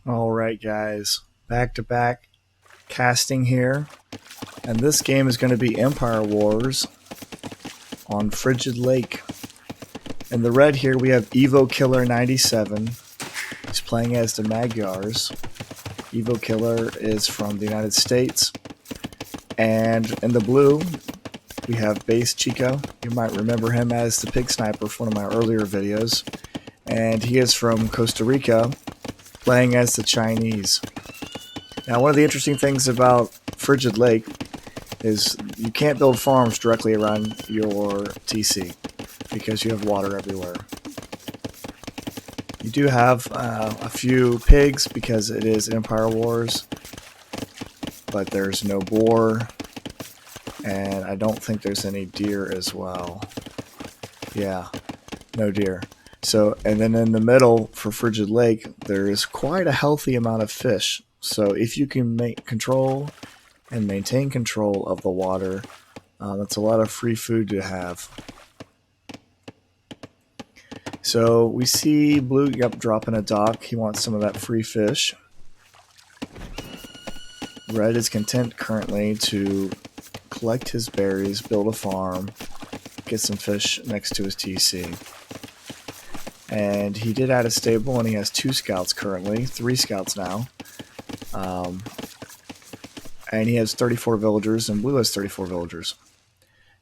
Alright guys, back to back casting here, and this game is going to be Empire Wars on Frigid Lake. In the red here we have Evo Killer 97. He's playing as the Magyars. Evo Killer is from the United States. And in the blue we have Base Chico. You might remember him as the Pig Sniper from one of my earlier videos. And he is from Costa Rica, playing as the Chinese. Now, one of the interesting things about Frigid Lake is you can't build farms directly around your TC because you have water everywhere. You do have a few pigs because it is Empire Wars, but there's no boar, and I don't think there's any deer as well. Yeah, no deer. So, and then in the middle for Frigid Lake, there is quite a healthy amount of fish. So if you can control and maintain control of the water, that's a lot of free food to have. So we see Blue dropping a dock. He wants some of that free fish. Red is content currently to collect his berries, build a farm, get some fish next to his TC. And he did add a stable, and he has 2 scouts currently, 3 scouts now. And he has 34 villagers, and Blue has 34 villagers.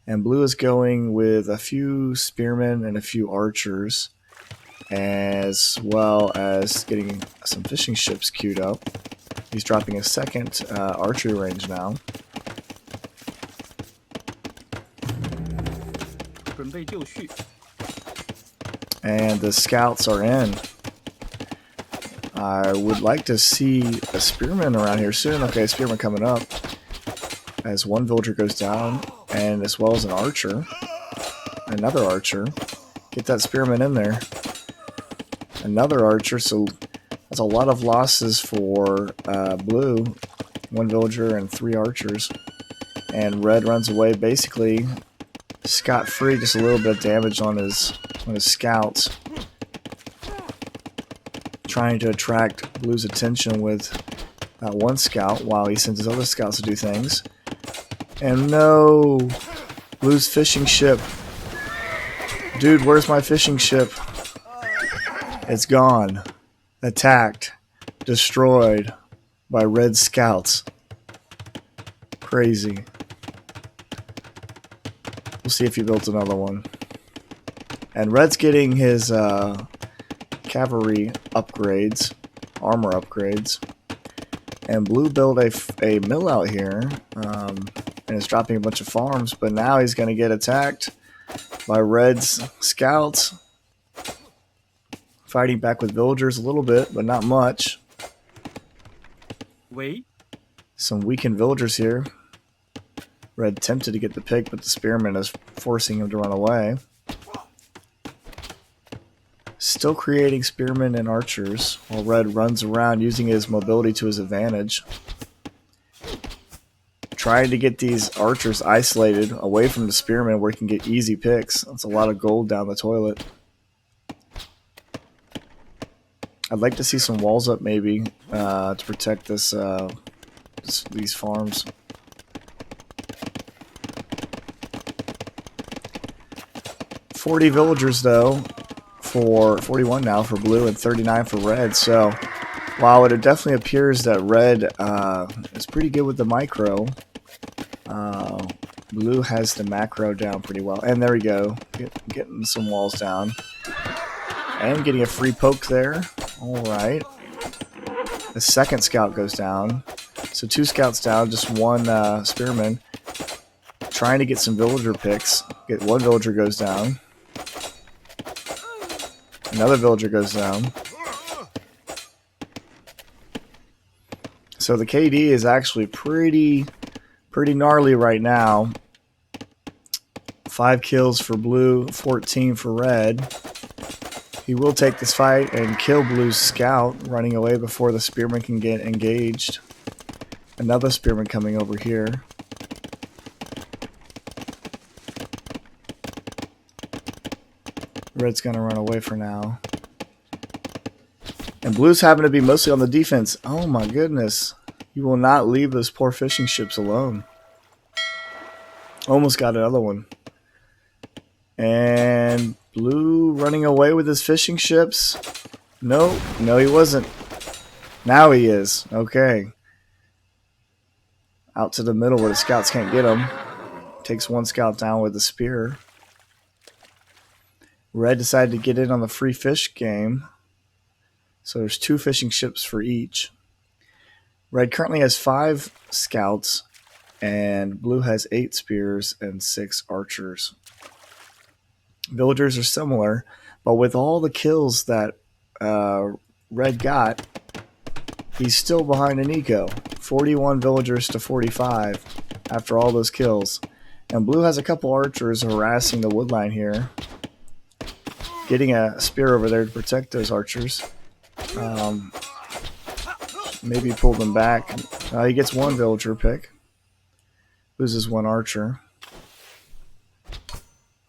And Blue is going with a few spearmen and a few archers, as well as getting some fishing ships queued up. He's dropping a second archery range now. And the scouts are in. I would like to see a spearman around here soon. Okay, spearman coming up. As one villager goes down, and as well as an archer. Another archer. Get that spearman in there. Another archer, so that's a lot of losses for Blue. 1 villager and 3 archers. And Red runs away basically scot-free, just a little bit of damage on his scouts, trying to attract Blue's attention with that 1 scout while he sends his other scouts to do things. And no! Blue's fishing ship. Dude, where's my fishing ship? It's gone. Attacked. Destroyed by Red scouts. Crazy. We'll see if he builds another one. And Red's getting his cavalry upgrades, armor upgrades. And Blue built a mill out here, and is dropping a bunch of farms, but now he's going to get attacked by Red's scouts. Fighting back with villagers a little bit, but not much. Wait. Some weakened villagers here. Red tempted to get the pig, but the spearman is forcing him to run away. Still creating spearmen and archers, while Red runs around using his mobility to his advantage. Trying to get these archers isolated away from the spearmen where he can get easy picks. That's a lot of gold down the toilet. I'd like to see some walls up maybe to protect these farms. $40 villagers though, for 41 now for Blue and 39 for Red. So while it definitely appears that Red is pretty good with the micro, Blue has the macro down pretty well. And there we go, getting some walls down. And getting a free poke there. Alright. The second scout goes down. So 2 scouts down, just 1 spearman. Trying to get some villager picks. Get 1 villager goes down. Another villager goes down. So the KD is actually pretty gnarly right now. 5 kills for Blue, 14 for Red. He will take this fight and kill Blue's scout, running away before the spearman can get engaged. Another spearman coming over here. Red's gonna run away for now. And blues happen to be mostly on the defense. Oh my goodness. You will not leave those poor fishing ships alone. Almost got another one. And blue running away with his fishing ships. No, he wasn't. Now he is. Okay. Out to the middle where the scouts can't get him. Takes one scout down with a spear. Red decided to get in on the free fish game. So there's 2 fishing ships for each. Red currently has 5 scouts, and blue has 8 spears and 6 archers. Villagers are similar, but with all the kills that Red got, he's still behind an eco. 41 villagers to 45 after all those kills. And blue has a couple archers harassing the woodline here. Getting a spear over there to protect those archers. Maybe pull them back. He gets 1 villager pick. Loses 1 archer.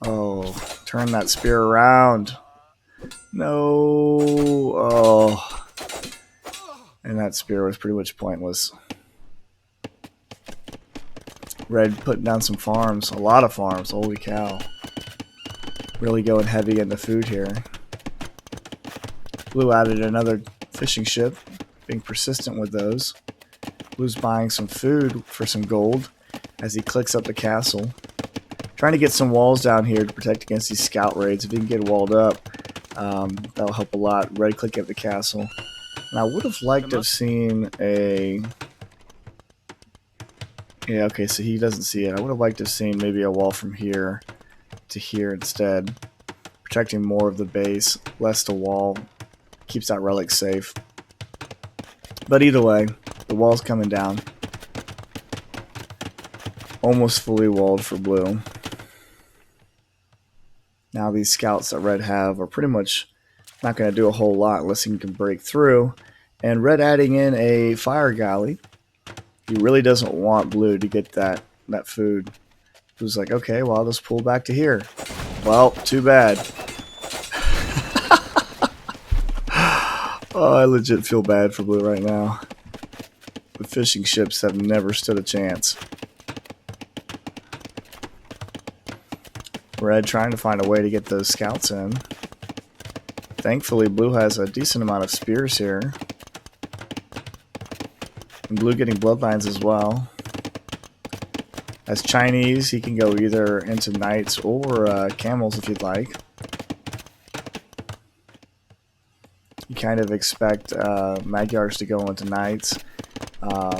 Oh, turn that spear around. No. Oh. And that spear was pretty much pointless. Red putting down some farms. A lot of farms. Holy cow. Really going heavy into food here. Blue added another fishing ship. Being persistent with those. Blue's buying some food for some gold as he clicks up the castle. Trying to get some walls down here to protect against these scout raids. If he can get walled up, that'll help a lot. Red clicking up the castle. And I would have liked to have seen a... Yeah, okay, so he doesn't see it. I would have liked to have seen maybe a wall from here to here instead. Protecting more of the base, less the wall. Keeps that relic safe. But either way, the wall's coming down. Almost fully walled for blue. Now these scouts that red have are pretty much not going to do a whole lot unless he can break through. And red adding in a fire galley. He really doesn't want blue to get that food. Blue's like, okay, well, I'll just pull back to here. Well, too bad. Oh, I legit feel bad for blue right now. The fishing ships have never stood a chance. Red trying to find a way to get those scouts in. Thankfully, blue has a decent amount of spears here. And blue getting bloodlines as well. As Chinese, he can go either into knights or camels if you'd like. You kind of expect Magyars to go into knights.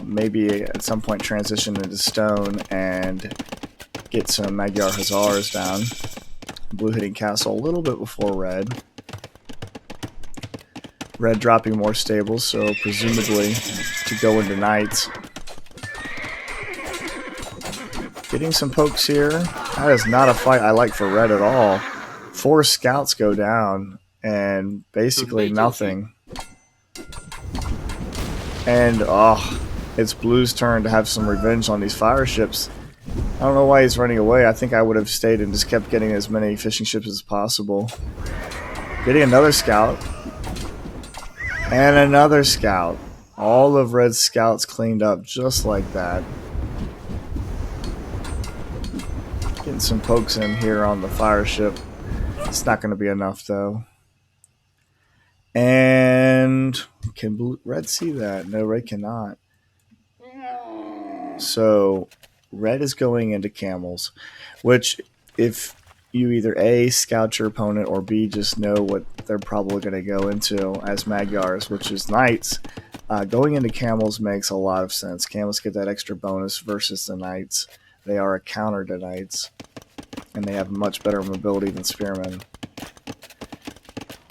Maybe at some point transition into stone and get some Magyar Hussars down. Blue hitting castle a little bit before red. Red dropping more stables, so presumably to go into knights. Getting some pokes here. That is not a fight I like for red at all. 4 scouts go down and basically nothing. And it's blue's turn to have some revenge on these fire ships. I don't know why he's running away. I think I would have stayed and just kept getting as many fishing ships as possible. Getting another scout. And another scout. All of red's scouts cleaned up just like that. Getting some pokes in here on the fire ship. It's not going to be enough though. And can red see that? No, red cannot. So red is going into camels, which if you either A, scout your opponent, or B, just know what they're probably going to go into as Magyars, which is knights. Going into camels makes a lot of sense. Camels get that extra bonus versus the knights. They are a counter to knights, and they have much better mobility than spearmen.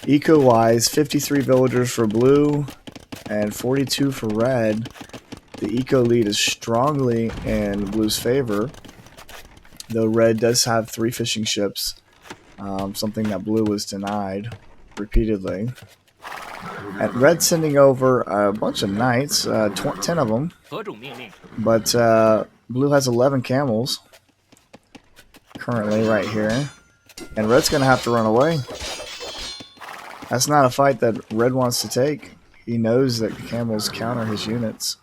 Eco-wise, 53 villagers for blue and 42 for red. The eco lead is strongly in blue's favor, though red does have 3 fishing ships, something that blue was denied repeatedly. And red sending over a bunch of knights, 10 of them, but blue has 11 camels currently right here, and red's going to have to run away. That's not a fight that red wants to take. he knows that the camels counter his units.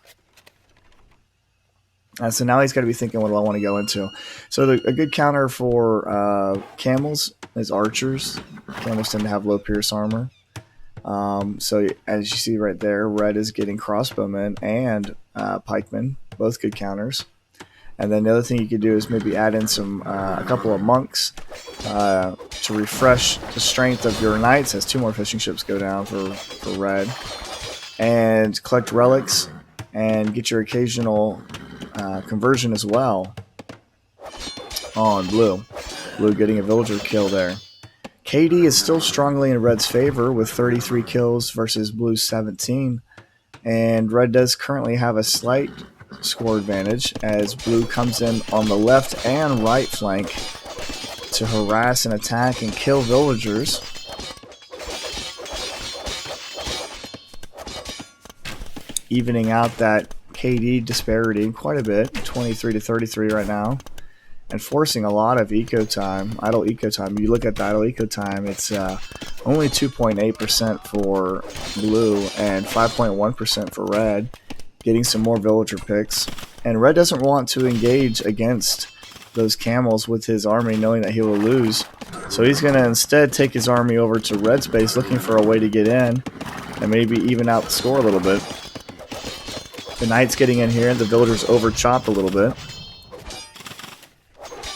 So now he's got to be thinking, what do I want to go into? So a good counter for camels is archers. Camels tend to have low pierce armor. So as you see right there, red is getting crossbowmen and pikemen, both good counters. And then the other thing you could do is maybe add in a couple of monks to refresh the strength of your knights as 2 more fishing ships go down for red. And collect relics and get your occasional conversion as well on blue. Blue getting a villager kill there. KD is still strongly in red's favor with 33 kills versus blue's 17. And red does currently have a slight score advantage as blue comes in on the left and right flank to harass and attack and kill villagers. Evening out that KD disparity quite a bit, 23 to 33 right now, and forcing a lot of idle eco time. You look at the idle eco time, it's only 2.8% for blue and 5.1% for red, getting some more villager picks. And red doesn't want to engage against those camels with his army, knowing that he will lose. So he's going to instead take his army over to red's base, looking for a way to get in and maybe even out the score a little bit. The knights getting in here, the villagers over chopped a little bit.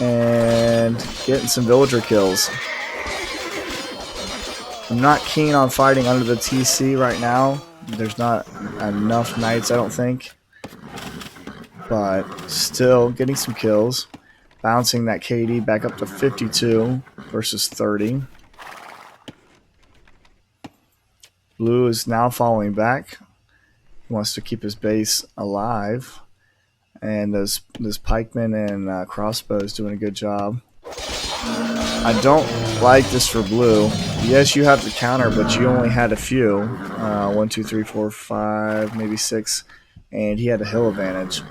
And getting some villager kills. I'm not keen on fighting under the TC right now. There's not enough knights, I don't think. But still getting some kills. Bouncing that KD back up to 52 versus 30. Blue is now falling back. He wants to keep his base alive. And those pikemen and crossbows doing a good job. I don't like this for blue. Yes, you have the counter, but you only had a few. 1, 2, 3, 4, 5, maybe 6. And he had a hill advantage.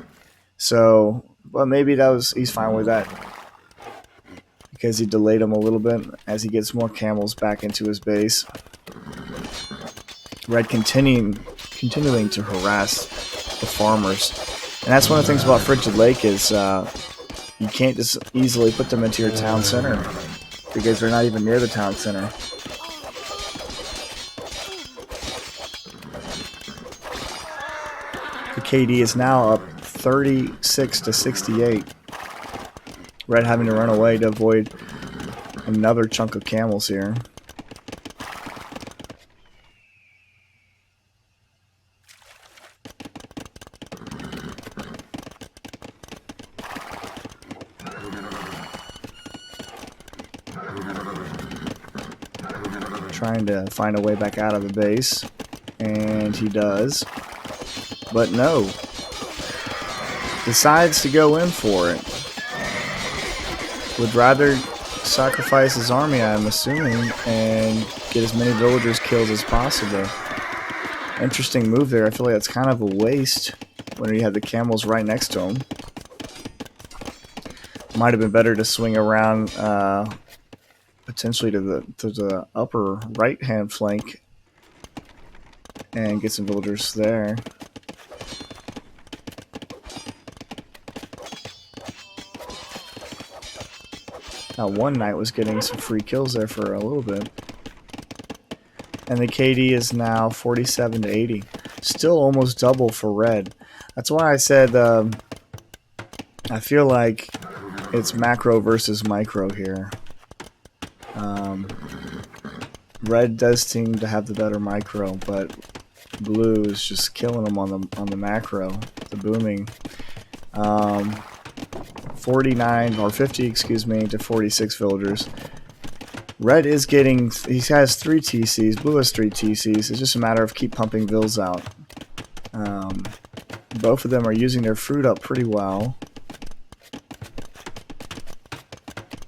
So, but maybe he's fine with that. Because he delayed him a little bit as he gets more camels back into his base. Red continuing to harass the farmers. And that's one of the things about Frigid Lake is you can't just easily put them into your town center because they're not even near the town center. The KD is now up 36 to 68. Red having to run away to avoid another chunk of camels here. Trying to find a way back out of the base, and he does, but no, decides to go in for it. Would rather sacrifice his army, I'm assuming, and get as many villagers killed as possible. Interesting move there. I feel like that's kind of a waste when you had the camels right next to him. Might have been better to swing around potentially to the upper right hand flank and get some villagers there. Now one knight was getting some free kills there for a little bit. And the KD is now 47 to 80. Still almost double for red. That's why I said I feel like it's macro versus micro here. Red does seem to have the better micro, but blue is just killing them on the macro, the booming. 49 or 50, excuse me, to 46 villagers. Red is getting, he has 3 TCs, blue has 3 TCs. It's just a matter of keep pumping vills out. Both of them are using their fruit up pretty well.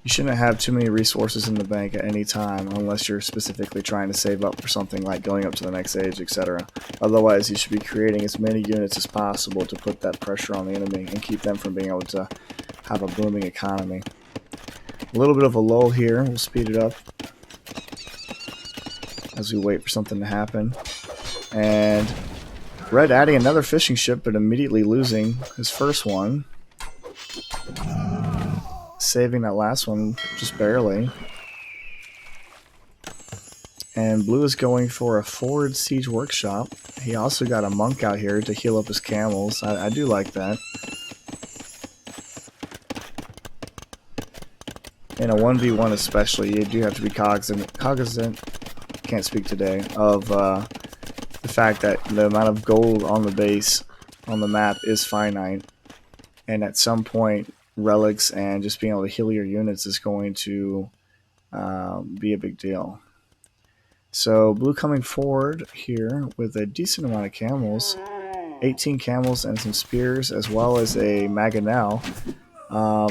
You shouldn't have too many resources in the bank at any time unless you're specifically trying to save up for something like going up to the next age, etc. Otherwise, you should be creating as many units as possible to put that pressure on the enemy and keep them from being able to have a booming economy. A little bit of a lull here. We'll speed it up as we wait for something to happen. And Red adding another fishing ship, but immediately losing his first one. Saving that last one just barely. And Blue is going for a forward siege workshop. He also got a monk out here to heal up his camels. I do like that. In a 1v1 especially, you do have to be cognizant, can't speak today, of the fact that the amount of gold on the base, on the map, is finite. And at some point, relics and just being able to heal your units is going to be a big deal. So Blue coming forward here with a decent amount of camels. 18 camels and some spears, as well as a Mangonel.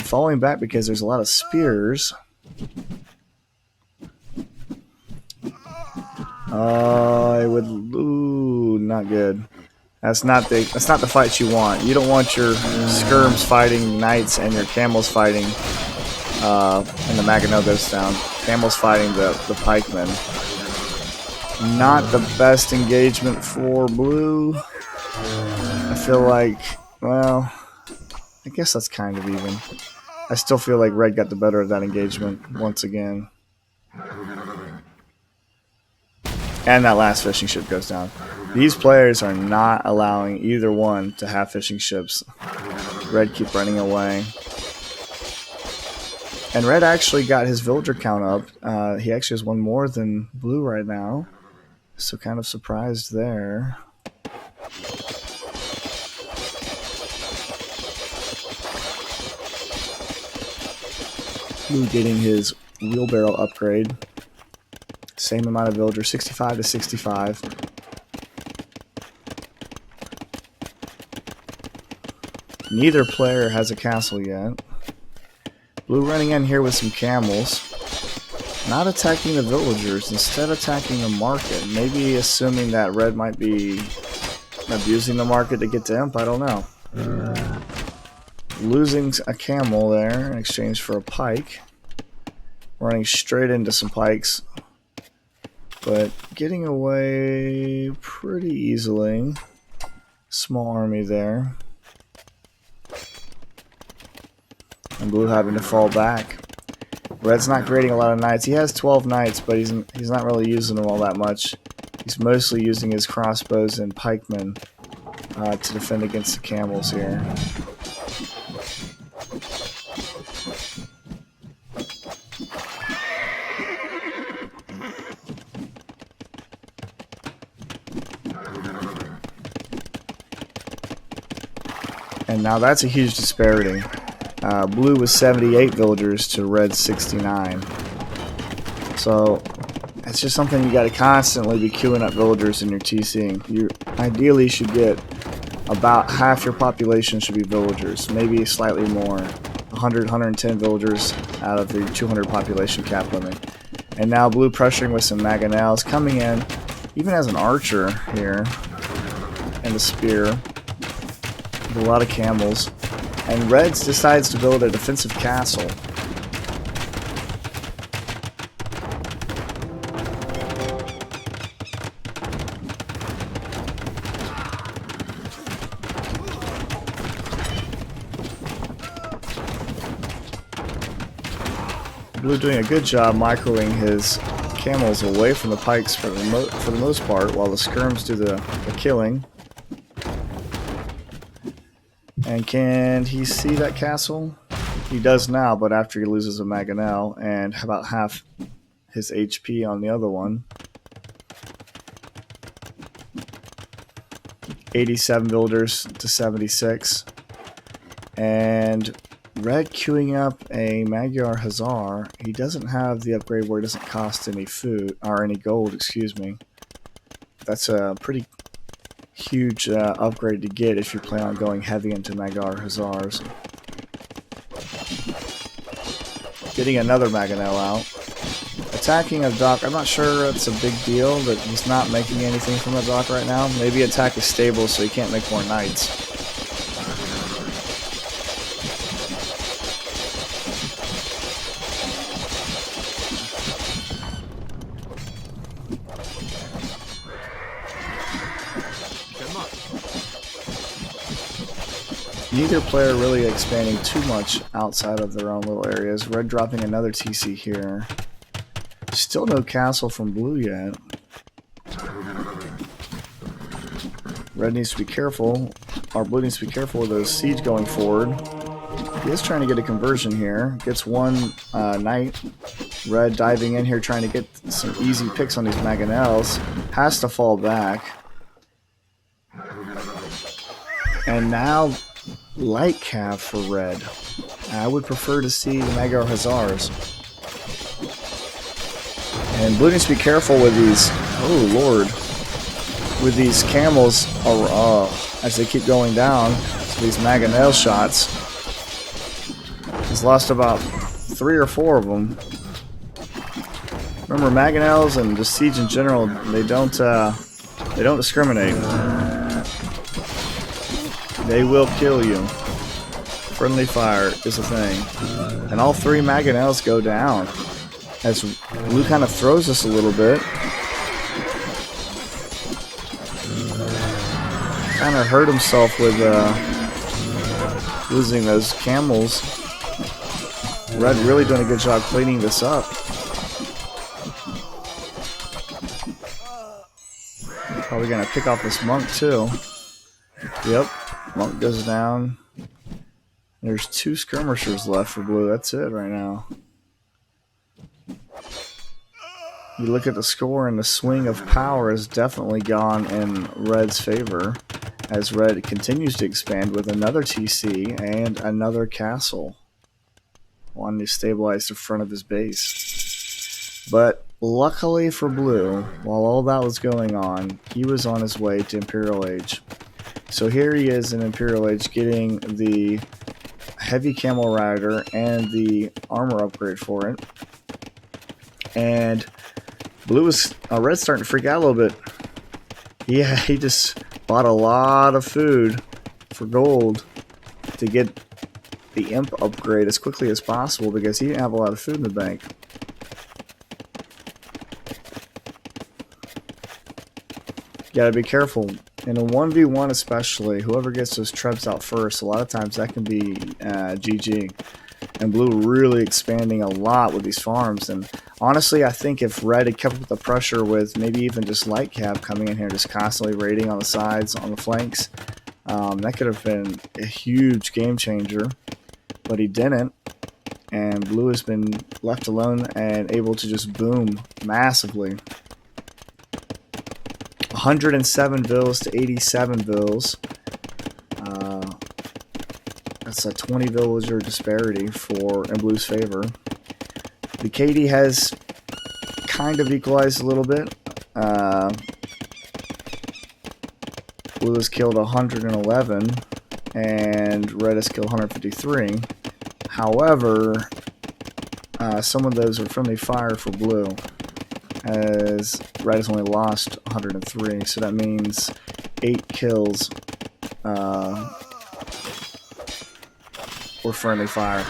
Falling back because there's a lot of spears. I would, ooh, not good. That's not the fight you want. You don't want your skirms fighting knights and your camels fighting, and the Mangonel goes down. Camels fighting the pikemen. Not the best engagement for Blue. I feel like, well, I guess that's kind of even. I still feel like Red got the better of that engagement once again. And that last fishing ship goes down. These players are not allowing either one to have fishing ships. Red keep running away. And Red actually got his villager count up. He actually has one more than Blue right now. So kind of surprised there. Blue getting his wheelbarrow upgrade. Same amount of villagers, 65 to 65. Neither player has a castle yet. Blue running in here with some camels. Not attacking the villagers, instead attacking the market. Maybe assuming that Red might be abusing the market to get to Imp, I don't know. Losing a camel there in exchange for a pike. Running straight into some pikes. But getting away pretty easily. Small army there. And Blue having to fall back. Red's not creating a lot of knights. He has 12 knights, but he's not really using them all that much. He's mostly using his crossbows and pikemen to defend against the camels here. And now that's a huge disparity. Blue was 78 villagers to Red's 69. So it's just something you got to constantly be queuing up villagers in your TCing. You ideally should get about half your population should be villagers, maybe slightly more. 100, 110 villagers out of the 200 population cap limit. And now Blue pressuring with some Mangonels coming in, even as an archer here, and a spear. With a lot of camels. And Reds decides to build a defensive castle. Blue doing a good job microing his camels away from the pikes for the most part, while the skirms do the killing. And can he see that castle? He does now, but after he loses a Mangonel and about half his HP on the other one. 87 villagers to 76. And Red queuing up a Magyar Hussar. He doesn't have the upgrade where it doesn't cost any food, or any gold, excuse me. That's a pretty huge upgrade to get if you plan on going heavy into Magyar Hussars. Getting another Mangonel out. Attacking a dock, I'm not sure it's a big deal that he's not making anything from the dock right now. Maybe attack his stable so he can't make more knights. neither player really expanding too much outside of their own little areas. Red dropping another TC here. Still no castle from blue yet. Red needs to be careful, or blue needs to be careful with those siege going forward. He is trying to get a conversion here. Gets one knight. Red diving in here trying to get some easy picks on these mangonels. Has to fall back. And now light cav for red. I would prefer to see the Magyar Hussars. And blue needs to be careful with these. Oh lord. With these camels as they keep going down. So these mangonel shots. He's lost about 3 or 4 of them. Remember, mangonels and just siege in general, they don't discriminate. They will kill you. Friendly fire is a thing. And all 3 mangonels go down. As blue kind of throws us a little bit. Kind of hurt himself with losing those camels. Red really doing a good job cleaning this up. Probably gonna pick off this monk too. Yep, monk goes down. There's 2 skirmishers left for blue. That's it right now. You look at the score, and the swing of power has definitely gone in red's favor, as red continues to expand with another TC and another castle, wanting to stabilize the front of his base. But luckily for blue, while all that was going on, he was on his way to Imperial Age. So here he is in Imperial Age getting the heavy camel rider and the armor upgrade for it. And red's starting to freak out a little bit. Yeah, he just bought a lot of food for gold to get the imp upgrade as quickly as possible because he didn't have a lot of food in the bank. You gotta be careful. In a 1v1 especially, whoever gets those trebs out first, a lot of times that can be GG. And blue really expanding a lot with these farms. And honestly, I think if red had kept up the pressure with maybe even just light cab coming in here, just constantly raiding on the sides, on the flanks, that could have been a huge game changer. But he didn't. And blue has been left alone and able to just boom massively. 107 vills to 87 vills. That's a 20 villager disparity in blue's favor. The KD has kind of equalized a little bit. Blue has killed 111 and red has killed 153. However, some of those are friendly fire for blue, as red has only lost 103, so that means 8 kills were friendly fire.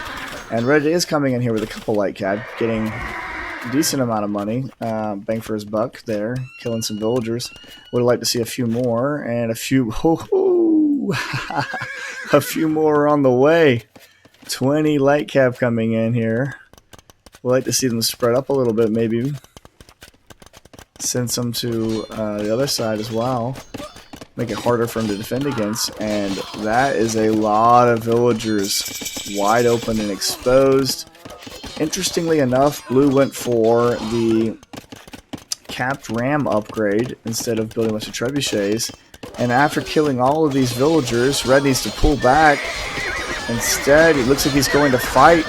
And red is coming in here with a couple light cab, getting a decent amount of money, bang for his buck there, killing some villagers. Would have liked to see a few more, and a few a few more are on the way. 20 light cab coming in here. We'd like to see them spread up a little bit, maybe. Send some to the other side as well. Make it harder for him to defend against. And that is a lot of villagers wide open and exposed. Interestingly enough, blue went for the capped ram upgrade instead of building a bunch of trebuchets. And after killing all of these villagers, red needs to pull back. Instead, it looks like he's going to fight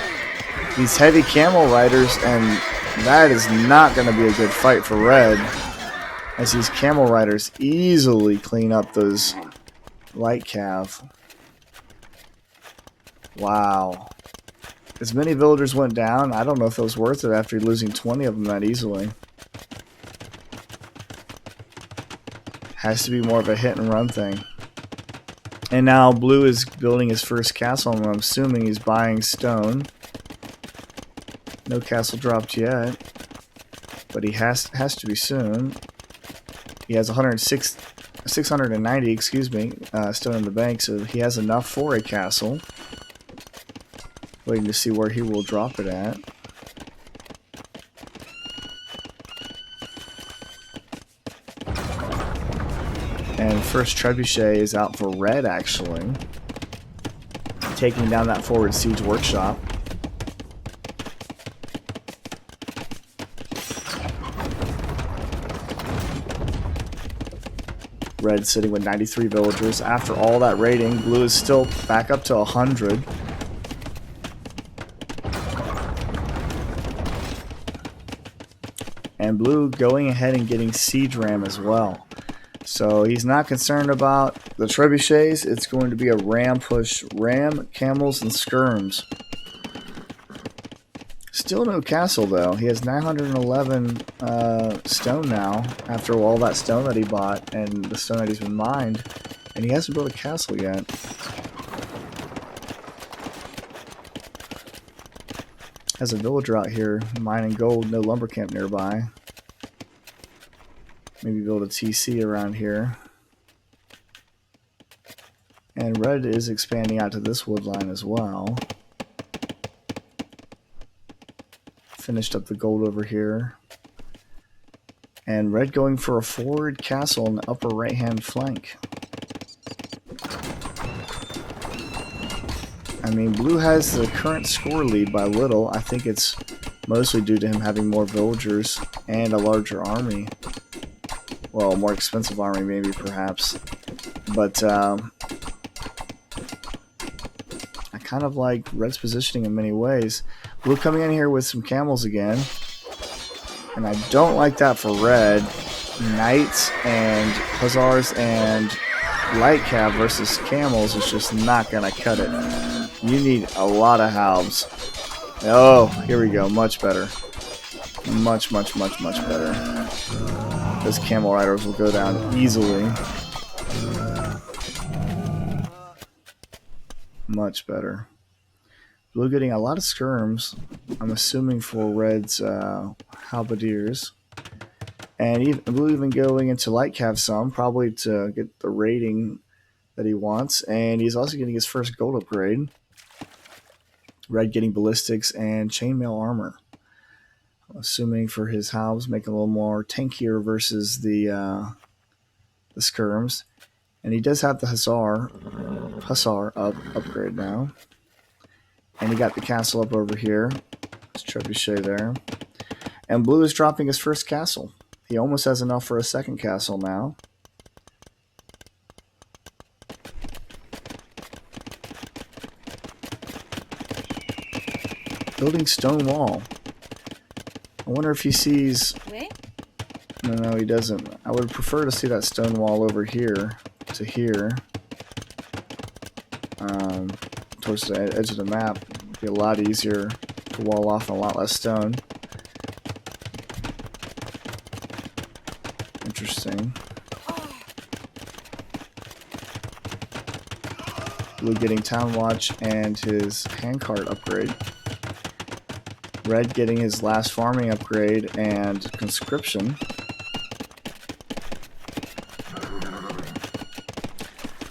these heavy camel riders, and that is not going to be a good fight for red, as these camel riders easily clean up those light cav. Wow. As many villagers went down, I don't know if it was worth it after losing 20 of them that easily. Has to be more of a hit and run thing. And now blue is building his first castle, and I'm assuming he's buying stone. No castle dropped yet, but he has to be soon. He has 106 690, excuse me, stone in the bank, so he has enough for a castle. Waiting to see where he will drop it at. And first trebuchet is out for red, actually. Taking down that forward siege workshop. Red sitting with 93 villagers. After all that raiding, blue is still back up to 100. And blue going ahead and getting siege ram as well. So he's not concerned about the trebuchets. It's going to be a ram push. Ram, camels, and skirms. Still no castle though. He has 911 stone now after all that stone that he bought and the stone that he's been mined. And he hasn't built a castle yet. Has a villager out here mining gold, no lumber camp nearby. Maybe build a TC around here. And red is expanding out to this wood line as well. Finished up the gold over here. And red going for a forward castle in the upper right hand flank. I mean, blue has the current score lead by little. I think it's mostly due to him having more villagers and a larger army. Well, a more expensive army maybe, perhaps. But I kind of like red's positioning in many ways. Blue coming in here with some camels again. And I don't like that for red. Knights and hussars and light cav versus camels is just not going to cut it. You need a lot of halves. Oh, here we go. Much better. Much, much, much, much better. Those camel riders will go down easily. Much better. Blue getting a lot of skirms. I'm assuming for red's halberdiers. And blue even going into light cav some, probably to get the rating that he wants. And he's also getting his first gold upgrade. Red getting ballistics and chainmail armor. I'm assuming for his halves, making a little more tankier versus the skirms. And he does have the hussar upgrade now. And he got the castle up over here. His trebuchet there. And blue is dropping his first castle. He almost has enough for a second castle now. Building stone wall. I wonder if he sees... No, he doesn't. I would prefer to see that stone wall over here to here. Towards the edge of the map. It'd be a lot easier to wall off and a lot less stone. Interesting. Blue getting town watch and his handcart upgrade. Red getting his last farming upgrade and conscription.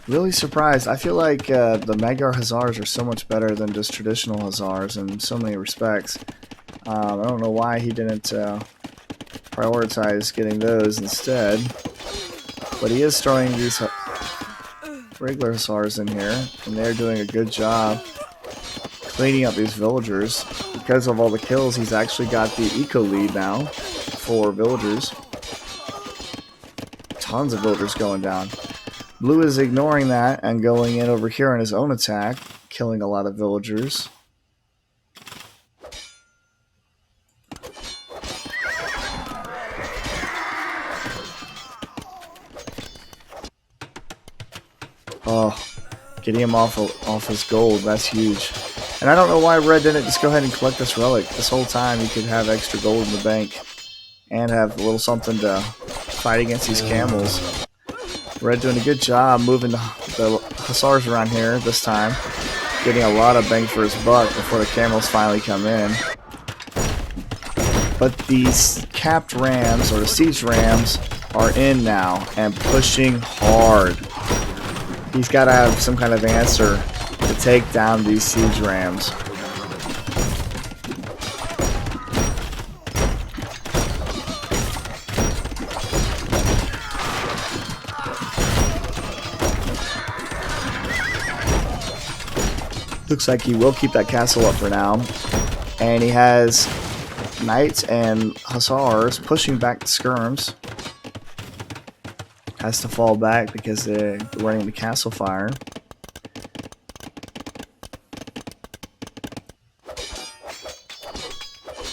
Really surprised. I feel like the Magyar Hussars are so much better than just traditional Hussars in so many respects. I don't know why he didn't prioritize getting those instead. But he is throwing these regular Hussars in here, and they're doing a good job cleaning up these villagers. Because of all the kills, he's actually got the eco lead now for villagers. Tons of villagers going down. Blue is ignoring that and going in over here on his own attack, killing a lot of villagers. Oh, getting him off his gold, that's huge. And I don't know why red didn't just go ahead and collect this relic. This whole time he could have extra gold in the bank and have a little something to fight against these camels. Red doing a good job moving the hussars around here this time. Getting a lot of bang for his buck before the camels finally come in. But these capped rams, or the siege rams, are in now and pushing hard. He's got to have some kind of answer to take down these siege rams. Looks like he will keep that castle up for now. And he has knights and hussars pushing back the skirms. Has to fall back because they're running the castle fire.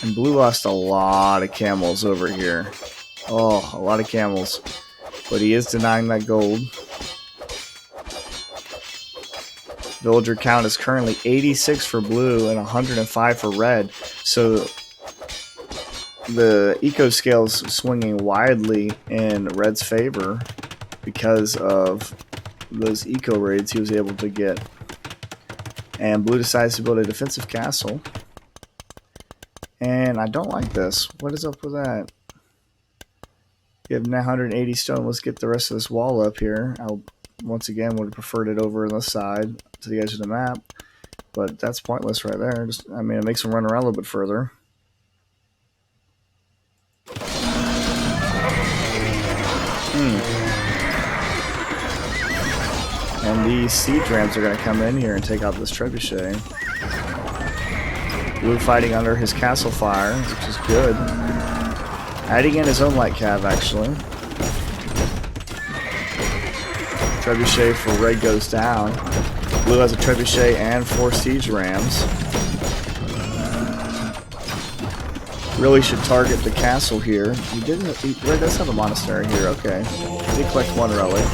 And blue lost a lot of camels over here. Oh, a lot of camels. But he is denying that gold. Villager count is currently 86 for blue and 105 for red. So the eco scale's swinging widely in red's favor because of those eco raids he was able to get. And blue decides to build a defensive castle. And I don't like this. What is up with that? You have 980 stone. Let's get the rest of this wall up here. I once again would have preferred it over on the side to the edge of the map, but that's pointless right there. I mean, it makes him run around a little bit further. And these siege rams are going to come in here and take out this trebuchet. Blue fighting under his castle fire, which is good. Adding in his own light cav, actually. Trebuchet for red goes down. Blue has a trebuchet and 4 siege rams. Really should target the castle here. Red does have a monastery here, okay. He did collect 1 relic.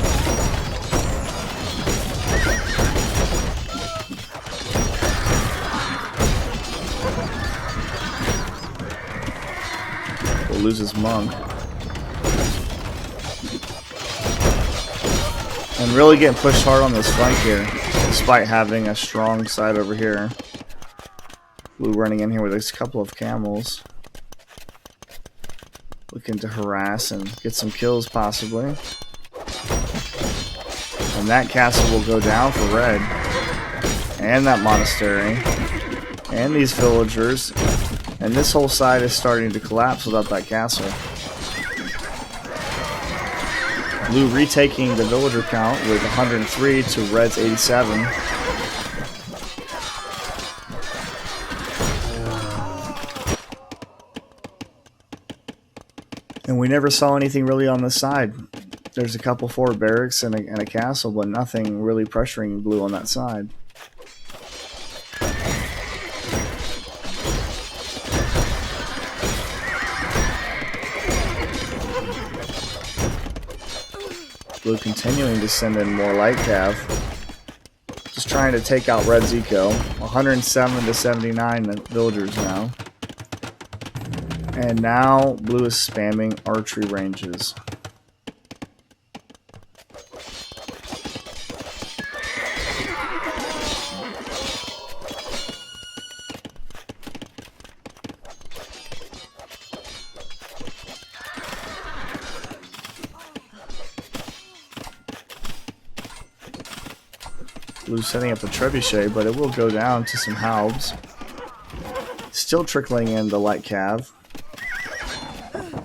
Will lose his monk. And really getting pushed hard on this flank here, despite having a strong side over here. Blue running in here with a couple of camels. Looking to harass and get some kills, possibly. And that castle will go down for red. And that monastery. And these villagers. And this whole side is starting to collapse without that castle. Blue retaking the villager count with 103 to red's 87. And we never saw anything really on this side. There's a couple forward barracks and a castle, but nothing really pressuring blue on that side. Blue continuing to send in more light cav. Just trying to take out red's eco. 107 to 79 villagers now. And now blue is spamming archery ranges. Blue setting up the trebuchet, but it will go down to some halbs. Still trickling in the light cav.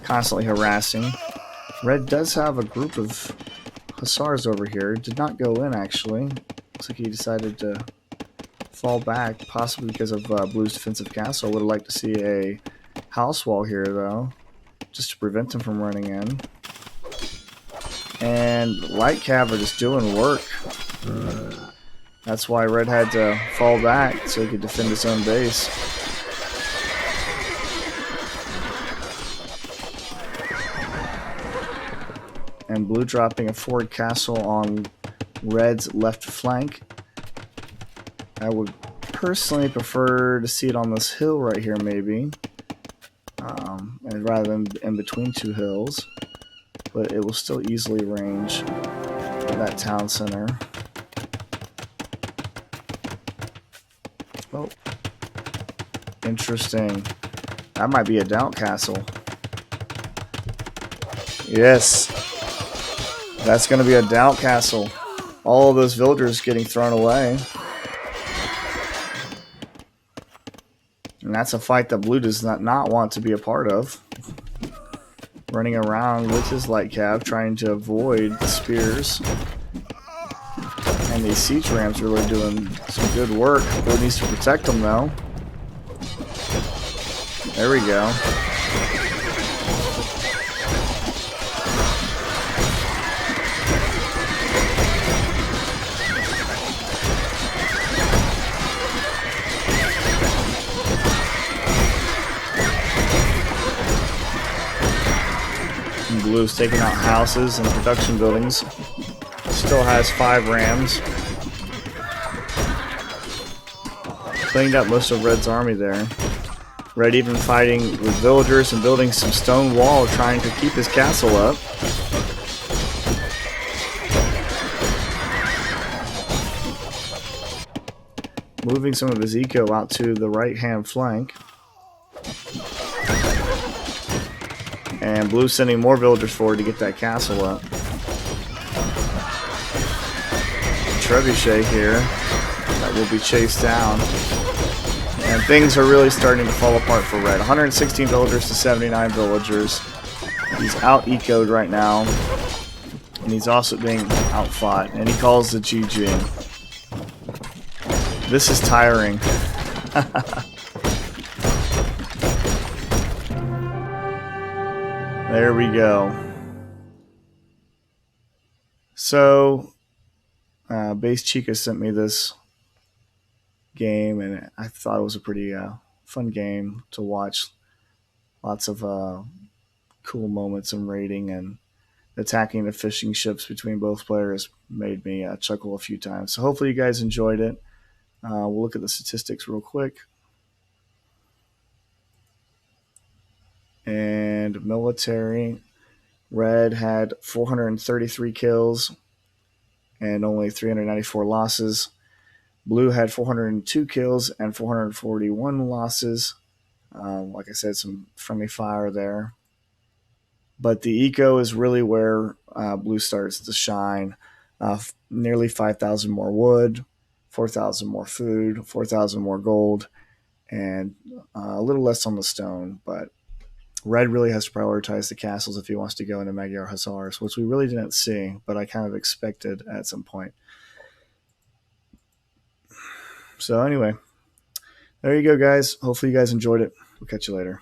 Constantly harassing. Red does have a group of hussars over here. Did not go in, actually. Looks like he decided to fall back, possibly because of Blue's defensive castle. Would have liked to see a house wall here, though, just to prevent him from running in. And light cav are just doing work. That's why red had to fall back, so he could defend his own base. And blue dropping a forward castle on red's left flank. I would personally prefer to see it on this hill right here, maybe. And rather than in between 2 hills. But it will still easily range that town center. Oh. Interesting. That might be a doubt castle. Yes. That's going to be a doubt castle. All of those villagers getting thrown away. And that's a fight that Blue does not want to be a part of. Running around with his light cav, trying to avoid the spears. And these siege rams really doing some good work. Blue needs to protect them though. There we go. And Blue's taking out houses and production buildings. Still has 5 rams. Cleaned up most of Red's army there. Red even fighting with villagers and building some stone wall, trying to keep his castle up. Moving some of his eco out to the right-hand flank. And Blue sending more villagers forward to get that castle up. Trebuchet here that will be chased down. And things are really starting to fall apart for Red. 116 villagers to 79 villagers. He's out-ecoed right now. And he's also being outfought. And he calls the GG. This is tiring. There we go. So, Base Chica sent me this game, and I thought it was a pretty fun game to watch. Lots of cool moments in raiding, and attacking the fishing ships between both players made me chuckle a few times. So hopefully you guys enjoyed it. We'll look at the statistics real quick. And military, Red had 433 kills and only 394 losses. Blue had 402 kills and 441 losses. Like I said, some friendly fire there. But the eco is really where Blue starts to shine. Nearly 5,000 more wood, 4,000 more food, 4,000 more gold, and a little less on the stone. But Red really has to prioritize the castles if he wants to go into Magyar Hussars, which we really didn't see, but I kind of expected at some point. So anyway, there you go, guys. Hopefully you guys enjoyed it. We'll catch you later.